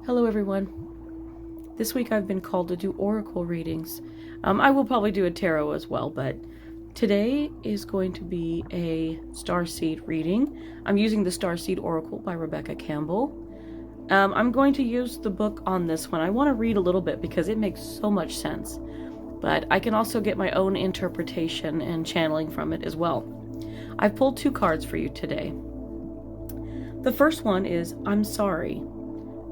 Hello everyone. This week I've been called to do oracle readings. I will probably do a tarot as well, but today is going to be a Starseed reading. I'm using the Starseed Oracle by Rebecca Campbell. I'm going to use the book on this one. I want to read a little bit because it makes so much sense, but I can also get my own interpretation and channeling from it as well. I've pulled 2 cards for you today. The first one is I'm sorry.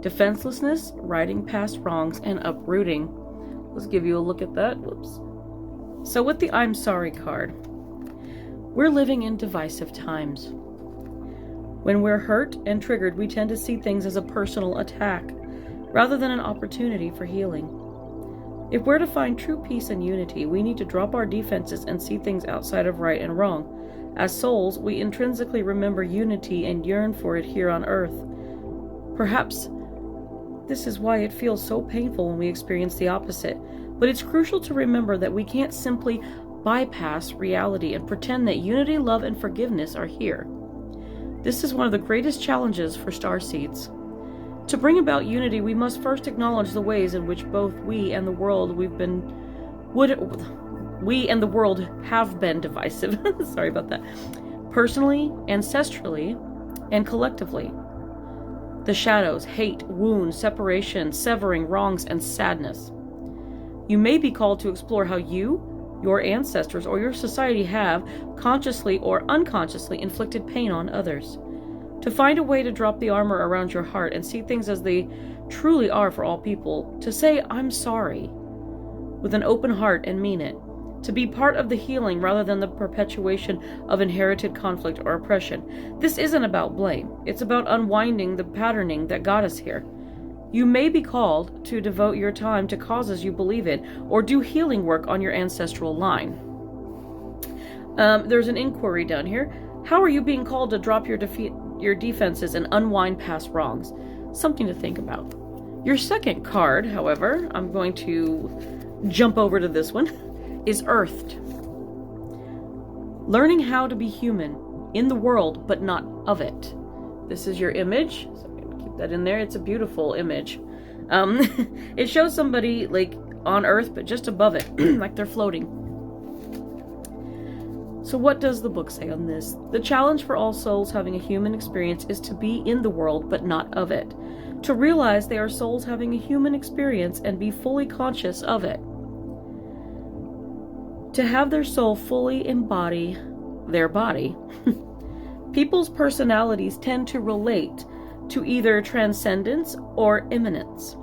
Defenselessness, riding past wrongs, and uprooting. Let's give you a look at that. Whoops. So with the I'm sorry card, we're living in divisive times. When we're hurt and triggered, we tend to see things as a personal attack, rather than an opportunity for healing. If we're to find true peace and unity, we need to drop our defenses and see things outside of right and wrong. As souls, we intrinsically remember unity and yearn for it here on earth. Perhaps this is why it feels so painful when we experience the opposite. But it's crucial to remember that we can't simply bypass reality and pretend that unity, love, and forgiveness are here. This is one of the greatest challenges for starseeds. To bring about unity, we must first acknowledge the ways in which both we and the world have been divisive. Sorry about that. Personally, ancestrally, and collectively. The shadows, hate, wounds, separation, severing, wrongs, and sadness. You may be called to explore how you, your ancestors, or your society have, consciously or unconsciously, inflicted pain on others. To find a way to drop the armor around your heart and see things as they truly are for all people. To say, I'm sorry, with an open heart and mean it. To be part of the healing rather than the perpetuation of inherited conflict or oppression. This isn't about blame. It's about unwinding the patterning that got us here. You may be called to devote your time to causes you believe in, or do healing work on your ancestral line. There's an inquiry down here. How are you being called to drop your defenses and unwind past wrongs? Something to think about. Your second card, however, I'm going to jump over to this one, is Earthed. Learning how to be human in the world, but not of it. This is your image. So I'm going to keep that in there. It's a beautiful image. It shows somebody like on Earth, but just above it, like they're floating. So what does the book say on this? The challenge for all souls having a human experience is to be in the world, but not of it. To realize they are souls having a human experience and be fully conscious of it. To have their soul fully embody their body. People's personalities tend to relate to either transcendence or immanence.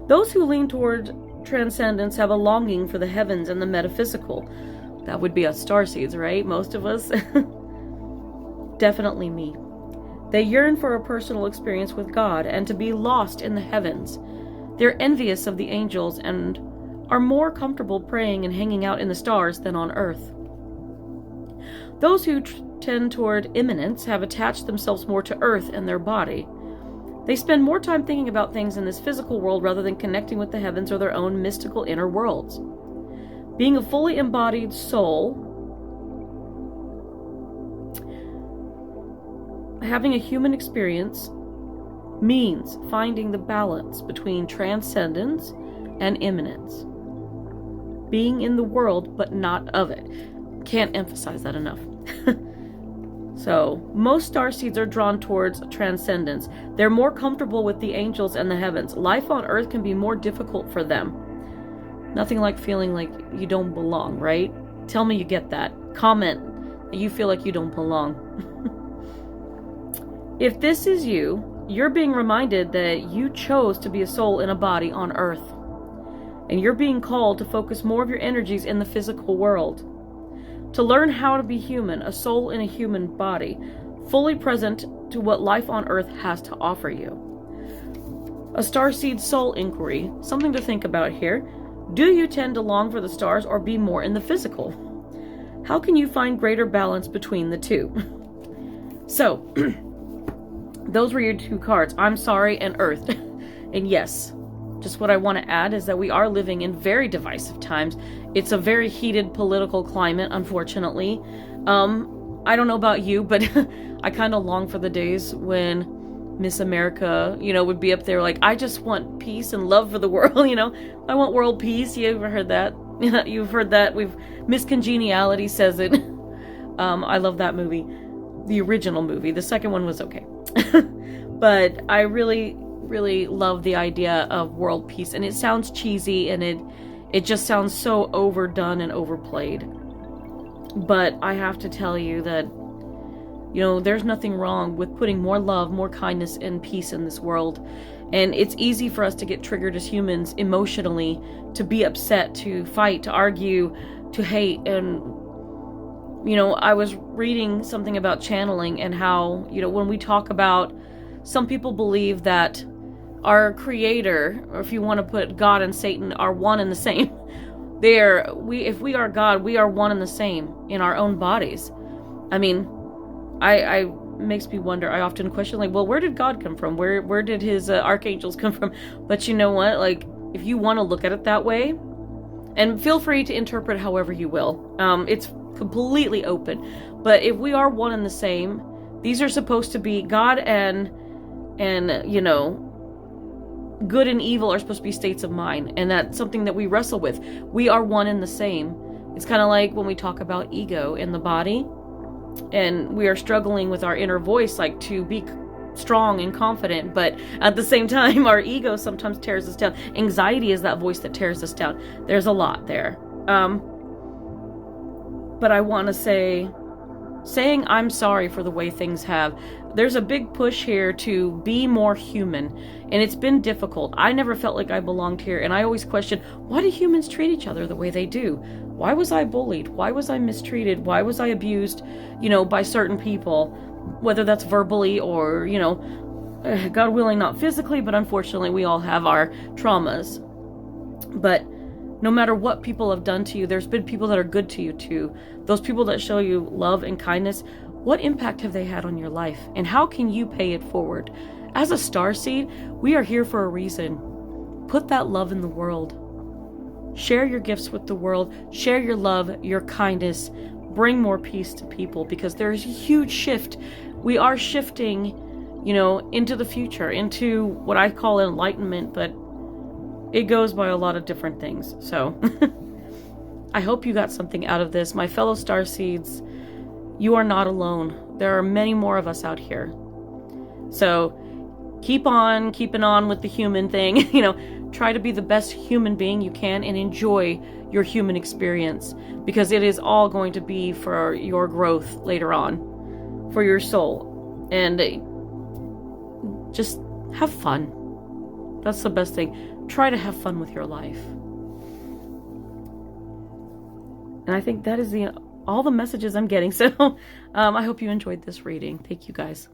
Those who lean toward transcendence have a longing for the heavens and the metaphysical. That would be us starseeds, right? Most of us. Definitely me. They yearn for a personal experience with God and to be lost in the heavens. They're envious of the angels and are more comfortable praying and hanging out in the stars than on Earth. Those who tend toward immanence have attached themselves more to Earth and their body. They spend more time thinking about things in this physical world rather than connecting with the heavens or their own mystical inner worlds. Being a fully embodied soul, having a human experience, means finding the balance between transcendence and immanence. Being in the world, but not of it. Can't emphasize that enough. So, most starseeds are drawn towards transcendence. They're more comfortable with the angels and the heavens. Life on Earth can be more difficult for them. Nothing like feeling like you don't belong, right? Tell me you get that. Comment that you feel like you don't belong. If this is you, you're being reminded that you chose to be a soul in a body on Earth. And you're being called to focus more of your energies in the physical world. To learn how to be human, a soul in a human body, fully present to what life on Earth has to offer you. A starseed soul inquiry, something to think about here. Do you tend to long for the stars or be more in the physical? How can you find greater balance between the two? So, those were your 2 cards, I'm sorry and Earthed. And yes, just what I want to add is that we are living in very divisive times. It's a very heated political climate, unfortunately. I don't know about you, but I kind of long for the days when Miss America, would be up there like, I just want peace and love for the world, I want world peace. You ever heard that? You've heard that. Miss Congeniality says it. I love that movie. The original movie. The second one was okay. But I really, really love the idea of world peace. And it sounds cheesy, and it just sounds so overdone and overplayed. But I have to tell you that, there's nothing wrong with putting more love, more kindness, and peace in this world. And it's easy for us to get triggered as humans emotionally, to be upset, to fight, to argue, to hate. And, I was reading something about channeling and how, when we talk about, some people believe that our creator, or if you want to put God and Satan, are one and the same. If we are God, we are one and the same in our own bodies. I mean, I makes me wonder. I often question, like, well, where did God come from? Where did his archangels come from? But you know what? Like, if you want to look at it that way, and feel free to interpret however you will. It's completely open. But if we are one and the same, these are supposed to be God and good and evil are supposed to be states of mind, and that's something that we wrestle with. We are one and the same. It's kind of like when we talk about ego in the body, and we are struggling with our inner voice, like, to be strong and confident, but at the same time, our ego sometimes tears us down. Anxiety is that voice that tears us down. There's a lot there. But I want to saying I'm sorry for the way things have. There's a big push here to be more human, and it's been difficult. I never felt like I belonged here, and I always question, why do humans treat each other the way they do? Why was I bullied? Why was I mistreated? Why was I abused, by certain people, whether that's verbally or, God willing, not physically, but unfortunately we all have our traumas. But no matter what people have done to you, there's been people that are good to you too. Those people that show you love and kindness, what impact have they had on your life? And how can you pay it forward? As a starseed, we are here for a reason. Put that love in the world. Share your gifts with the world. Share your love, your kindness. Bring more peace to people, because there's a huge shift. We are shifting, into the future, into what I call enlightenment, but it goes by a lot of different things. So I hope you got something out of this. My fellow starseeds, you are not alone. There are many more of us out here. So keep on keeping on with the human thing. Try to be the best human being you can and enjoy your human experience, because it is all going to be for your growth later on, for your soul. And just have fun. That's the best thing. Try to have fun with your life. And I think that is all the messages I'm getting. So I hope you enjoyed this reading. Thank you, guys.